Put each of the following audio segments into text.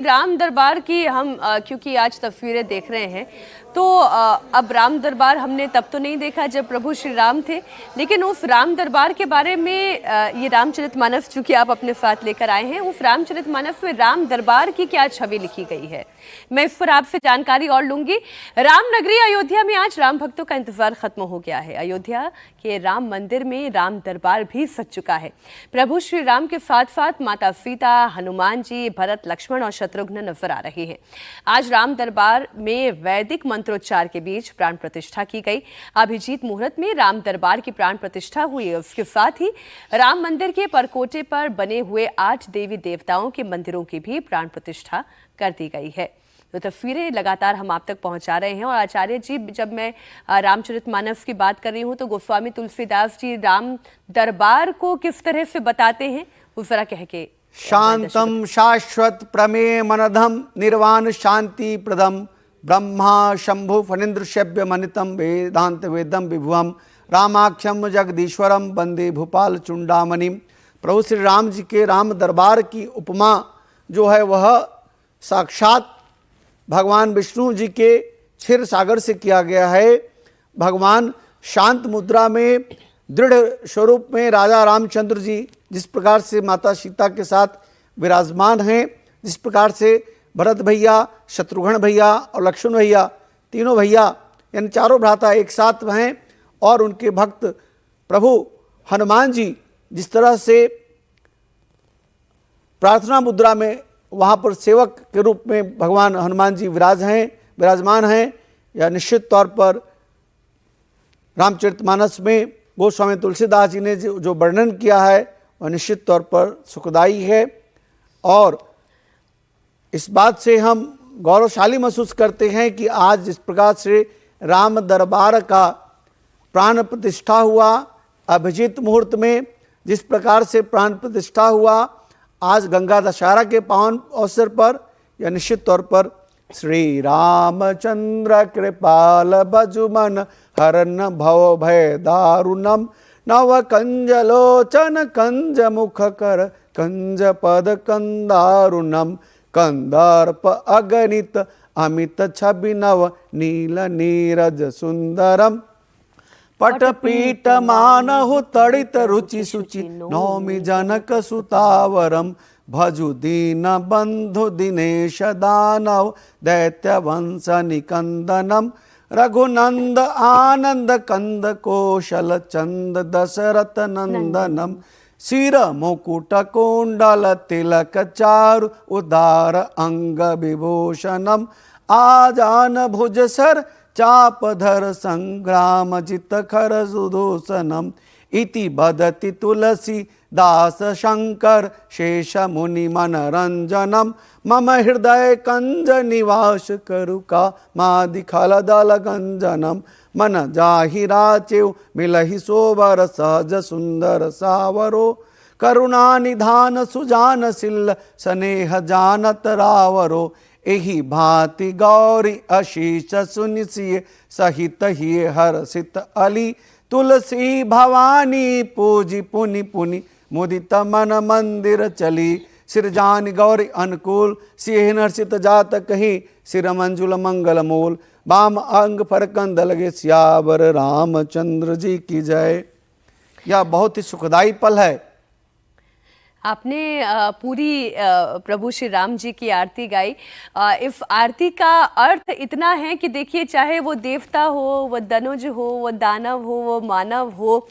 राम दरबार की हम क्योंकि आज तस्वीरें देख रहे हैं तो अब राम दरबार हमने तब तो नहीं देखा जब प्रभु श्री राम थे, लेकिन उस राम दरबार के बारे में ये रामचरितमानस चूंकि आप अपने साथ लेकर आए हैं, उस रामचरितमानस में राम दरबार की क्या छवि लिखी गई है, मैं इस पर आपसे जानकारी और लूंगी। राम नगरी अयोध्या में आज राम भक्तों का इंतजार खत्म हो गया है। अयोध्या के राम मंदिर में राम दरबार भी सज चुका है। प्रभु श्री राम के साथ साथ माता सीता, हनुमान जी, भरत, लक्ष्मण और शत्रुघ्न नजर आ रहे हैं। आज राम दरबार में वैदिक मंत्रोच्चार के बीच प्राण प्रतिष्ठा की गई। अभिजीत मुहूर्त में राम दरबार की प्राण प्रतिष्ठा हुई। उसके साथ ही राम मंदिर के परकोटे पर बने हुए 8 देवी देवताओं के मंदिरों की भी प्राण प्रतिष्ठा कर दी गई है। तो तस्वीरें लगातार हम आप तक पहुंचा रहे हैं। और आचार्य जी, जब मैं रामचरितमानस की बात कर रही हूं तो गोस्वामी तुलसीदास जी राम दरबार को किस तरह से बताते हैं वो जरा कह के। शांतम शाश्वत प्रमेय मनधम निर्वाण शांति प्रदम ब्रह्मा शंभु फणीन्द्रशव्य मनितम वेदांत वेदम विभुवम रामाख्यम जगदीश्वरम वंदे भूपाल चुंडामणिम। प्रभु श्री राम जी के राम दरबार की उपमा जो है वह साक्षात भगवान विष्णु जी के क्षीर सागर से किया गया है। भगवान शांत मुद्रा में दृढ़ स्वरूप में राजा रामचंद्र जी जिस प्रकार से माता सीता के साथ विराजमान हैं, जिस प्रकार से भरत भैया, शत्रुघ्न भैया और लक्ष्मण भैया, तीनों भैया यानी चारों भ्राता एक साथ हैं, और उनके भक्त प्रभु हनुमान जी जिस तरह से प्रार्थना मुद्रा में वहाँ पर सेवक के रूप में भगवान हनुमान जी विराजमान हैं, या निश्चित तौर पर रामचरितमानस में गोस्वामी तुलसीदास जी ने जो वर्णन किया है वह निश्चित तौर पर सुखदायी है। और इस बात से हम गौरवशाली महसूस करते हैं कि आज जिस प्रकार से राम दरबार का प्राण प्रतिष्ठा हुआ, अभिजीत मुहूर्त में जिस प्रकार से प्राण प्रतिष्ठा हुआ, आज गंगा दशहरा के पावन अवसर पर यह निश्चित तौर पर श्री रामचंद्र कृपाल बजुमन हरन भव भय दारुणम नव कंजलोचन कंज मुख कर कंज पद कंदारुणम कंदर्प अगणित अमित छवि नव नील नीरज सुंदरम पटपीठ मानहु तड़ित रुचि सुचि नौमि जनक सुतावरम भजु दीन बंधु दिनेश दानव दैत्य वंश निकंदनम रघुनंद आनंद कंद कौशल चंद दशरथ नंदनम सिर मुकुट कुंडल तिलक चारु उदार अंग विभूषणम आजान भुज सर चापधर संग्राम जित खर सुदूषणम इति बदति तुलसी दास शंकर शेष मुनि मनरंजनम मम हृदय कंज निवास करुका मादि खल दल गंजनम मन जाहि राचेव मिलहि सोबर सहज सुंदर सावरो करुणा निधान सुजान सिल स्नेह जानत रावरो एहि भांति गौरी आशीष सुनिसिय सहित ही हर्षित अली तुलसी भवानी पूजी पुनि पुनि मुदित मन मंदिर चली सिरजान गौरी अनुकूल सिंह हर्षित जात कहीं सिर मंजुल मंगल मूल बाम अंग पर कंद लगे सियावर रामचंद्र जी की जय। यह बहुत ही सुखदायी पल है। आपने पूरी प्रभु श्री राम जी की आरती गाई। इस आरती का अर्थ इतना है कि देखिए, चाहे वो देवता हो, वो दनुज हो, वो दानव हो, वो मानव हो,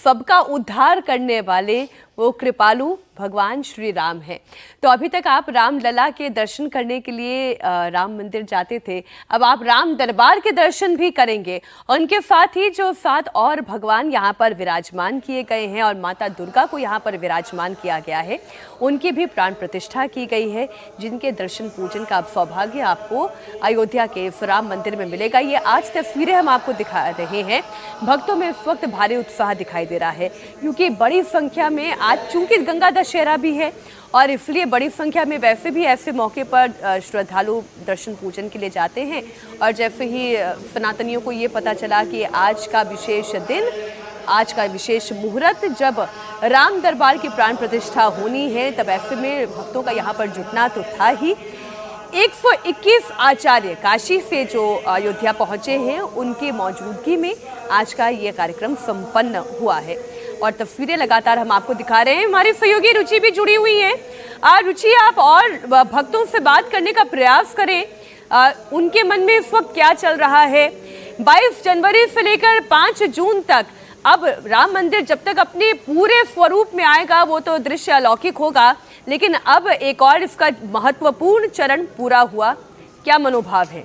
सबका उद्धार करने वाले वो कृपालु भगवान श्री राम हैं। तो अभी तक आप राम लला के दर्शन करने के लिए राम मंदिर जाते थे, अब आप राम दरबार के दर्शन भी करेंगे। और उनके साथ ही जो 7 और भगवान यहाँ पर विराजमान किए गए हैं और माता दुर्गा को यहाँ पर विराजमान किया गया है, उनकी भी प्राण प्रतिष्ठा की गई है, जिनके दर्शन पूजन का सौभाग्य आपको अयोध्या के राम मंदिर में मिलेगा। ये आज तस्वीरें हम आपको दिखा रहे हैं। भक्तों में इस वक्त भारी उत्साह दिखाई दे रहा है, क्योंकि बड़ी संख्या में आज चूंकि गंगा दशहरा भी है और इसलिए बड़ी संख्या में वैसे भी ऐसे मौके पर श्रद्धालु दर्शन पूजन के लिए जाते हैं। और जैसे ही सनातनियों को ये पता चला कि आज का विशेष दिन, आज का विशेष मुहूर्त जब राम दरबार की प्राण प्रतिष्ठा होनी है, तब ऐसे में भक्तों का यहाँ पर जुटना तो था ही, 121 आचार्य काशी से जो अयोध्या पहुंचे हैं, उनकी मौजूदगी में आज का ये कार्यक्रम संपन्न हुआ है और तस्वीरें लगातार हम आपको दिखा रहे हैं। हमारी सहयोगी रुचि भी जुड़ी हुई है। रुचि, आप और भक्तों से बात करने का प्रयास करें, उनके मन में इस वक्त क्या चल रहा है। 22 जनवरी से लेकर 5 जून तक अब राम मंदिर जब तक अपने पूरे स्वरूप में आएगा वो तो दृश्य अलौकिक होगा, लेकिन अब एक और इसका महत्वपूर्ण चरण पूरा हुआ। क्या मनोभाव है?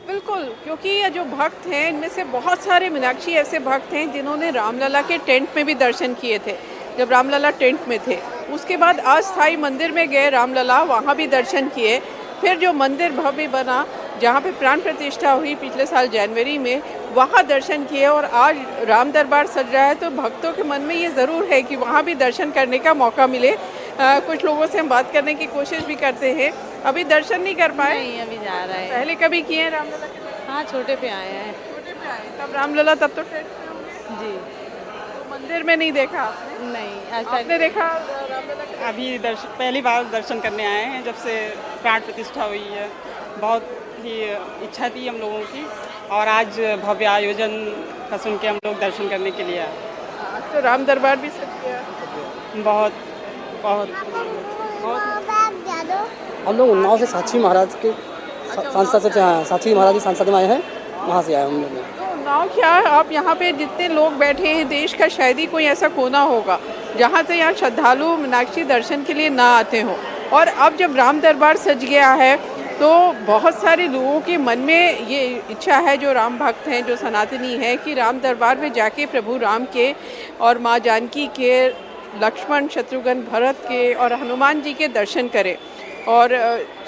बिल्कुल, क्योंकि ये जो भक्त हैं इनमें से बहुत सारे मीनाक्षी ऐसे भक्त हैं जिन्होंने रामलला के टेंट में भी दर्शन किए थे जब रामलला टेंट में थे। उसके बाद अस्थाई मंदिर में गए रामलला, वहाँ भी दर्शन किए। फिर जो मंदिर भव्य बना जहाँ पे प्राण प्रतिष्ठा हुई पिछले साल जनवरी में, वहाँ दर्शन किए। और आज राम दरबार सज रहा है तो भक्तों के मन में ये ज़रूर है कि वहाँ भी दर्शन करने का मौका मिले। कुछ लोगों से हम बात करने की कोशिश भी करते हैं। अभी दर्शन नहीं कर पाए? नहीं, अभी जा रहा है। पहले कभी किए हैं रामलला के? हाँ, छोटे पे आए हैं। छोटे पे आए तब रामलला, तब तो टेंट में होंगे। जी तो मंदिर में नहीं देखा आपने? नहीं, आज आपने तक देखा रामलला के? अभी पहली बार दर्शन करने आए हैं जब से प्राण प्रतिष्ठा हुई है। बहुत ही इच्छा थी हम लोगों की और आज भव्य आयोजन का सुन के हम लोग दर्शन करने के लिए आए। आज तो राम दरबार भी सज गया। बहुत बहुत बहुत हम लोग उन्नाव से साक्षी महाराज के सांसद से, साक्षी महाराज की सांसद में आए हैं, वहाँ से आए हम लोग। तो नाव क्या, आप यहाँ पे जितने लोग बैठे हैं, देश का शायद ही कोई ऐसा कोना होगा जहाँ से यहाँ श्रद्धालु मीनाक्षी दर्शन के लिए ना आते हों। और अब जब राम दरबार सज गया है तो बहुत सारे लोगों के मन में ये इच्छा है, जो राम भक्त हैं, जो सनातनी हैं, कि राम दरबार में जाके प्रभु राम के और माँ जानकी के, लक्ष्मण, शत्रुघ्न, भरत के और हनुमान जी के दर्शन करें। और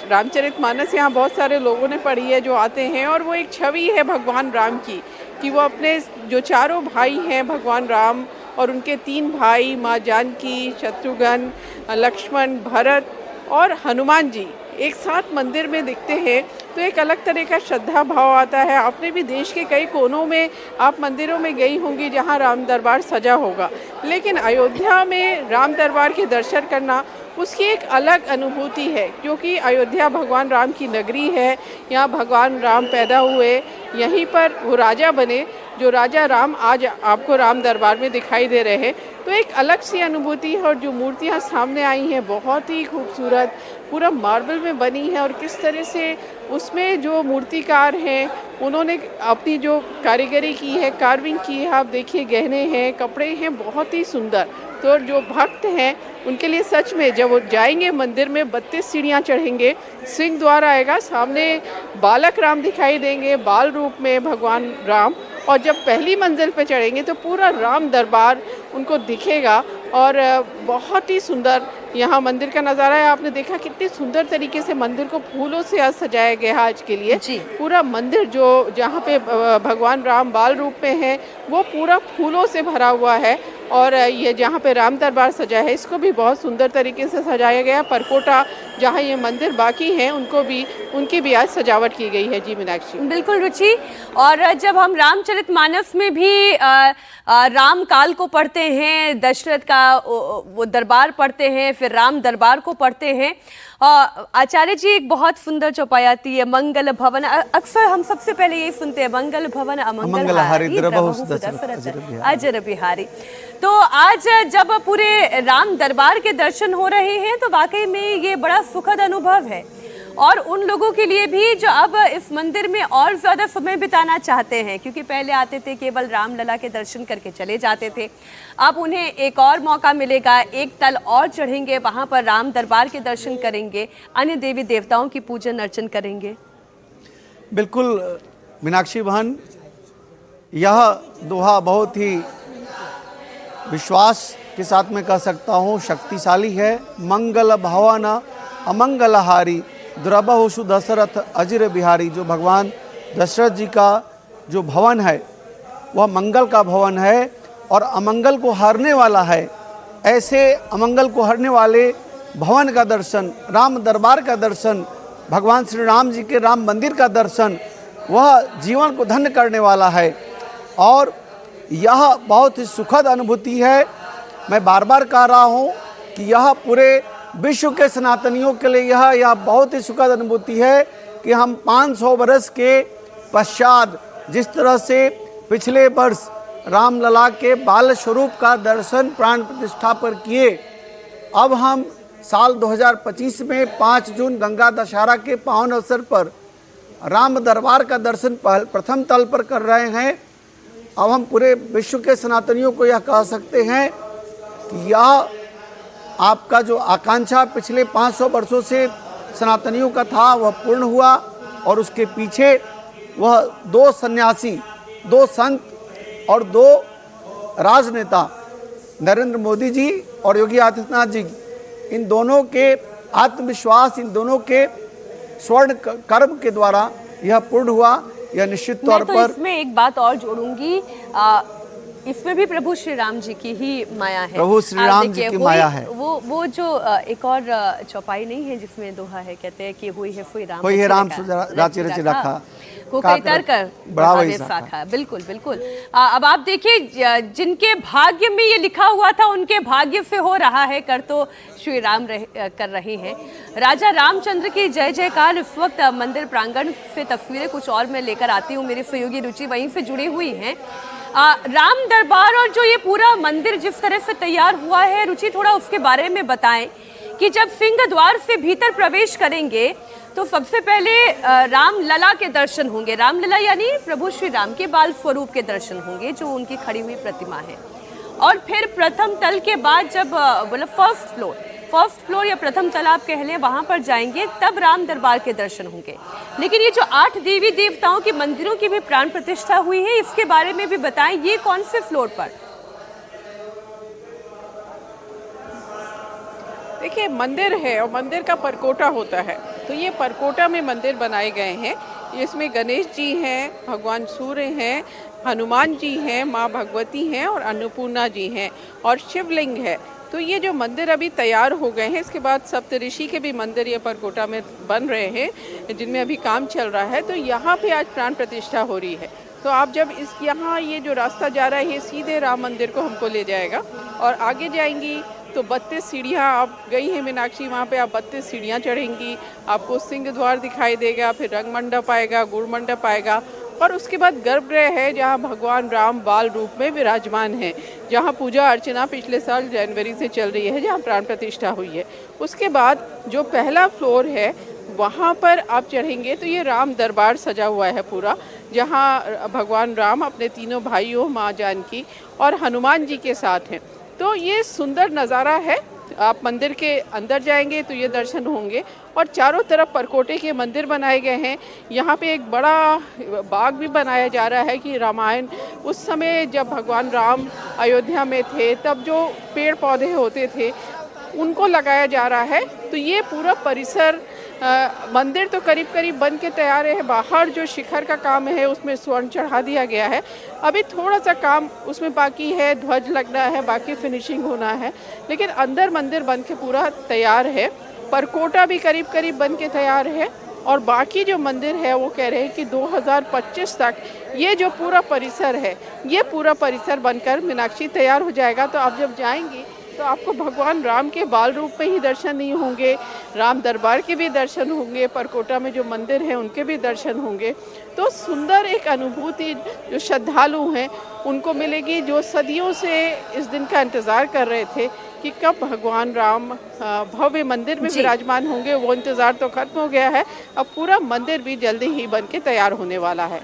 रामचरितमानस यहाँ बहुत सारे लोगों ने पढ़ी है जो आते हैं, और वो एक छवि है भगवान राम की कि वो अपने जो चारों भाई हैं भगवान राम और उनके 3 भाई माँ जानकी, शत्रुघ्न, लक्ष्मण, भरत और हनुमान जी एक साथ मंदिर में दिखते हैं तो एक अलग तरह का श्रद्धा भाव आता है। आपने भी देश के कई कोनों में आप मंदिरों में गई होंगी जहां राम दरबार सजा होगा, लेकिन अयोध्या में राम दरबार के दर्शन करना उसकी एक अलग अनुभूति है, क्योंकि अयोध्या भगवान राम की नगरी है। यहाँ भगवान राम पैदा हुए, यहीं पर वो राजा बने, जो राजा राम आज आपको राम दरबार में दिखाई दे रहे हैं। तो एक अलग सी अनुभूति है। और जो मूर्तियाँ सामने आई हैं बहुत ही खूबसूरत, पूरा मार्बल में बनी है, और किस तरह से उसमें जो मूर्तिकार हैं उन्होंने अपनी जो कारीगरी की है, कार्विंग की है, आप देखिए गहने हैं, कपड़े हैं, बहुत ही सुंदर। तो जो भक्त हैं उनके लिए सच में जब वो जाएंगे मंदिर में 32 सीढ़ियाँ चढ़ेंगे, सिंह द्वार आएगा, सामने बालक राम दिखाई देंगे बाल रूप में भगवान राम, और जब पहली मंजिल पे चढ़ेंगे तो पूरा राम दरबार उनको दिखेगा। और बहुत ही सुंदर यहाँ मंदिर का नज़ारा है। आपने देखा कितनी सुंदर तरीके से मंदिर को फूलों से आज सजाया गया आज के लिए। पूरा मंदिर जो जहाँ पे भगवान राम बाल रूप में है वो पूरा फूलों से भरा हुआ है। और ये जहाँ पे राम दरबार सजा है इसको भी बहुत सुंदर तरीके से सजाया गया। परकोटा जहाँ ये मंदिर बाकी हैं उनकी भी आज सजावट की गई है। जी मीनाक्षी। बिल्कुल रुचि, और जब हम रामचरितमानस में भी राम काल को पढ़ते हैं, दशरथ का वो दरबार पढ़ते हैं, फिर राम दरबार को पढ़ते हैं, आचार्य जी एक बहुत सुंदर चौपाई आती है, मंगल भवन। अक्सर हम सबसे पहले यही सुनते हैं, मंगल भवन अमंगल हारी द्रवहु दशरथ अजर बिहारी। तो आज जब पूरे राम दरबार के दर्शन हो रहे हैं तो वाकई में ये बड़ा सुखद अनुभव है, और उन लोगों के लिए भी जो अब इस मंदिर में और ज़्यादा समय बिताना चाहते हैं, क्योंकि पहले आते थे केवल रामलला के दर्शन करके चले जाते थे, अब उन्हें एक और मौका मिलेगा, एक तल और चढ़ेंगे, वहाँ पर राम दरबार के दर्शन करेंगे, अन्य देवी देवताओं की पूजन अर्चन करेंगे। बिल्कुल मीनाक्षी बहन, यह दोहा बहुत ही विश्वास के साथ में कह सकता हूँ शक्तिशाली है। मंगल भवन अमंगलहारी द्रवहु दशरथ अजिर बिहारी। जो भगवान दशरथ जी का जो भवन है वह मंगल का भवन है और अमंगल को हारने वाला है। ऐसे अमंगल को हारने वाले भवन का दर्शन, राम दरबार का दर्शन, भगवान श्री राम जी के राम मंदिर का दर्शन, वह जीवन को धन्य करने वाला है। और यह बहुत ही सुखद अनुभूति है। मैं बार बार कह रहा हूँ कि यह पूरे विश्व के सनातनियों के लिए यह बहुत ही सुखद अनुभूति है कि हम 500 वर्ष के पश्चात जिस तरह से पिछले वर्ष रामलला के बाल स्वरूप का दर्शन प्राण प्रतिष्ठा पर किए, अब हम साल 2025 में 5 जून गंगा दशहरा के पावन अवसर पर राम दरबार का दर्शन प्रथम तल पर कर रहे हैं। अब हम पूरे विश्व के सनातनियों को यह कह सकते हैं कि यह आपका जो आकांक्षा पिछले 500 वर्षों से सनातनियों का था वह पूर्ण हुआ, और उसके पीछे वह 2 सन्यासी, 2 संत और 2 राजनेता नरेंद्र मोदी जी और योगी आदित्यनाथ जी, इन दोनों के आत्मविश्वास, इन दोनों के स्वर्ण कर्म के द्वारा यह पूर्ण हुआ। यह निश्चित तौर मैं तो पर इसमें एक बात और जोड़ूंगी, इसमें भी प्रभु श्री राम जी की ही माया है। प्रभु श्री आप राम देखिए, जी की माया है। वो जो एक और चौपाई नहीं है जिसमें दोहा है, कहते हैं कि हुई है फुई राम हुई है राम राची रची रखा, को कई तर कर बढ़ावे साखा। बिल्कुल बिल्कुल। अब आप देखिए, जिनके भाग्य में ये लिखा हुआ था उनके भाग्य से हो रहा है, कर तो श्री राम कर रहे हैं। राजा रामचंद्र की जय जयकार। इस वक्त मंदिर प्रांगण से तस्वीरें कुछ और मैं लेकर आती हूँ, मेरी सहयोगी रुचि वहीं से जुड़ी हुई हैं। राम दरबार और जो ये पूरा मंदिर जिस तरह से तैयार हुआ है, रुचि थोड़ा उसके बारे में बताएं कि जब सिंह द्वार से भीतर प्रवेश करेंगे तो सबसे पहले राम लला के दर्शन होंगे। राम लला यानी प्रभु श्री राम के बाल स्वरूप के दर्शन होंगे, जो उनकी खड़ी हुई प्रतिमा है। और फिर प्रथम तल के बाद जब मतलब फर्स्ट फ्लोर या प्रथम तल आप कह लें, वहां पर जाएंगे तब राम दरबार के दर्शन होंगे। लेकिन ये जो 8 देवी देवताओं के मंदिरों की भी प्राण प्रतिष्ठा हुई है, इसके बारे में भी बताएं, ये कौन से फ्लोर पर? देखिए, मंदिर है और मंदिर का परकोटा होता है, तो ये परकोटा में मंदिर बनाए गए हैं। इसमें गणेश जी हैं, भगवान सूर्य हैं, हनुमान जी हैं, माँ भगवती हैं और अन्नपूर्णा जी हैं और शिवलिंग है। तो ये जो मंदिर अभी तैयार हो गए हैं, इसके बाद सप्तऋषि के भी मंदिर ये परकोटा में बन रहे हैं, जिनमें अभी काम चल रहा है। तो यहाँ पे आज प्राण प्रतिष्ठा हो रही है। तो आप जब यहाँ ये जो रास्ता जा रहा है, ये सीधे राम मंदिर को हमको ले जाएगा, और आगे जाएंगी तो 32 सीढ़ियाँ, आप गई हैं मीनाक्षी, वहाँ पे आप 32 सीढ़ियाँ चढ़ेंगी, आपको सिंह द्वार दिखाई देगा, फिर रंग मंडप आएगा, गुड़ मंडप आएगा, और उसके बाद गर्भगृह है जहाँ भगवान राम बाल रूप में विराजमान हैं, जहाँ पूजा अर्चना पिछले साल जनवरी से चल रही है, जहाँ प्राण प्रतिष्ठा हुई है। उसके बाद जो पहला फ्लोर है वहाँ पर आप चढ़ेंगे तो ये राम दरबार सजा हुआ है पूरा, जहाँ भगवान राम अपने तीनों भाइयों, माँ जानकी और हनुमान जी के साथ हैं। तो ये सुंदर नज़ारा है। आप मंदिर के अंदर जाएंगे तो ये दर्शन होंगे, और चारों तरफ परकोटे के मंदिर बनाए गए हैं। यहाँ पे एक बड़ा बाग भी बनाया जा रहा है कि रामायण उस समय जब भगवान राम अयोध्या में थे तब जो पेड़ पौधे होते थे उनको लगाया जा रहा है। तो ये पूरा परिसर मंदिर तो करीब करीब बन के तैयार है। बाहर जो शिखर का काम है उसमें स्वर्ण चढ़ा दिया गया है, अभी थोड़ा सा काम उसमें बाकी है, ध्वज लगना है, बाकी फिनिशिंग होना है, लेकिन अंदर मंदिर बन के पूरा तैयार है। परकोटा भी करीब करीब बन के तैयार है, और बाकी जो मंदिर है वो कह रहे हैं कि 2025 तक ये जो पूरा परिसर है, ये पूरा परिसर बनकर मीनाक्षी तैयार हो जाएगा। तो आप जब जाएंगी तो आपको भगवान राम के बाल रूप में ही दर्शन नहीं होंगे, राम दरबार के भी दर्शन होंगे, परकोटा में जो मंदिर हैं उनके भी दर्शन होंगे। तो सुंदर एक अनुभूति जो श्रद्धालु हैं उनको मिलेगी, जो सदियों से इस दिन का इंतज़ार कर रहे थे कि कब भगवान राम भव्य मंदिर में विराजमान होंगे। वो इंतज़ार तो खत्म हो गया है, अब पूरा मंदिर भी जल्दी ही बन के तैयार होने वाला है।